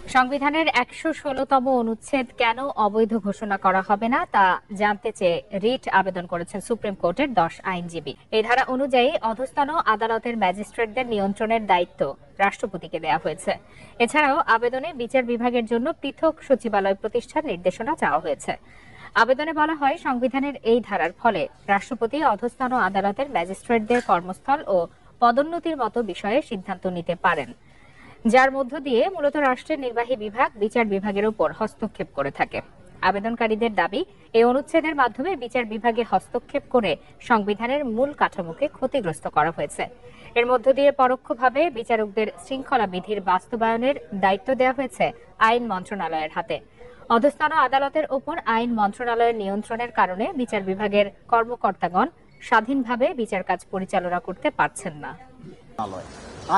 সংবিধানের ১১৬তম অনুচ্ছেদ কেন অবৈধ ঘোষণা করা হবে না তা জানতে চেয়ে রিট আবেদন করেছেন সুপ্রিম কোর্টের ১০ আইনজীবী। এই ধারা অনুযায়ী অধস্তন আদালতের ম্যাজিস্ট্রেটদের নিয়ন্ত্রণের দায়িত্ব রাষ্ট্রপতিকে দেওয়া হয়েছে। এছাড়াও আবেদনে বিচার বিভাগের জন্য পৃথক সচিবালয় প্রতিষ্ঠার নির্দেশনা চাওয়া হয়েছে। আবেদনে বলা হয়, সংবিধানের এই ধারার ফলে রাষ্ট্রপতি অধস্তন আদালতের ম্যাজিস্ট্রেটদের কর্মস্থল ও পদোন্নতির মতো বিষয়ে সিদ্ধান্ত নিতে পারেন, যার মধ্য দিয়ে মূলত রাষ্ট্রের নির্বাহী বিভাগ বিচার বিভাগের উপর হস্তক্ষেপ করে থাকে। আবেদনকারীদের দাবি, এই অনুচ্ছেদের মাধ্যমে বিচার বিভাগে হস্তক্ষেপ করে সংবিধানের মূল কাঠামোকে ক্ষতিগ্রস্ত করা হয়েছে। এর মধ্য দিয়ে পরোক্ষভাবে বিচারকদের শৃঙ্খলা বিধির বাস্তবায়নের দায়িত্ব দেওয়া হয়েছে আইন মন্ত্রণালয়ের হাতে। অধস্তন আদালতের উপর আইন মন্ত্রণালয়ের নিয়ন্ত্রণের কারণে বিচার বিভাগের কর্মকর্তাগণ স্বাধীনভাবে বিচার কাজ পরিচালনা করতে পারছেন না।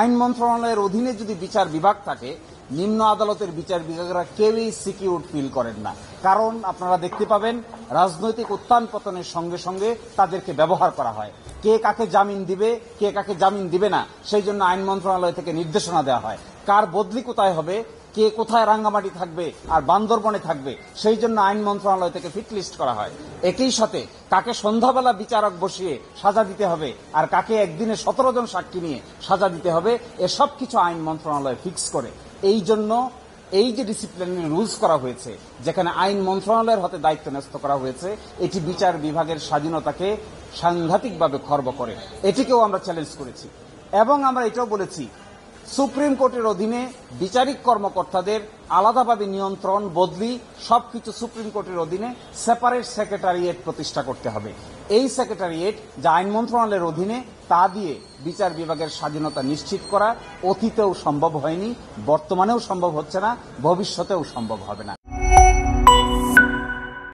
আইন মন্ত্রণালয়ের অধীনে যদি বিচার বিভাগ থাকে, নিম্ন আদালতের বিচার বিভাগেরা কেউই সিকিউর ফিল করেন না। কারণ আপনারা দেখতে পাবেন, রাজনৈতিক উত্থান পতনের সঙ্গে সঙ্গে তাদেরকে ব্যবহার করা হয়। কে কাকে জামিন দিবে, কে কাকে জামিন দিবে না, সেই জন্য আইন মন্ত্রণালয় থেকে নির্দেশনা দেওয়া হয়। কার বদলি কোথায় হবে, কে কোথায় রাঙ্গামাটি থাকবে আর বান্দরবনে থাকবে, সেই জন্য আইন মন্ত্রণালয় থেকে ফিট লিস্ট করা হয়। একই সাথে কাকে সন্ধ্যাবেলা বিচারক বসিয়ে সাজা দিতে হবে আর কাকে একদিনে 17 জন সাক্ষী নিয়ে সাজা দিতে হবে, এসব কিছু আইন মন্ত্রণালয় ফিক্স করে। এই জন্য এই যে ডিসিপ্লিনারি রুলস করা হয়েছে, যেখানে আইন মন্ত্রণালয়ের হাতে দায়িত্ব ন্যস্ত করা হয়েছে, এটি বিচার বিভাগের স্বাধীনতাকে সাংঘাতিকভাবে খর্ব করে। এটিকেও আমরা চ্যালেঞ্জ করেছি এবং আমরা এটাও বলেছি, সুপ্রিম কোর্টের অধীনে বিচারিক কর্মকর্তাদের আলাদাভাবে নিয়ন্ত্রণ, বদলি সবকিছু সুপ্রিম কোর্টের অধীনে সেপারেট সেক্রেটারিয়েট প্রতিষ্ঠা করতে হবে। এই সেক্রেটারিয়েট যা আইন মন্ত্রণালয়ের অধীনে, তা দিয়ে বিচার বিভাগের স্বাধীনতা নিশ্চিত করা অতীতেও সম্ভব হয়নি, বর্তমানেও সম্ভব হচ্ছে না, ভবিষ্যতেও সম্ভব হবে না।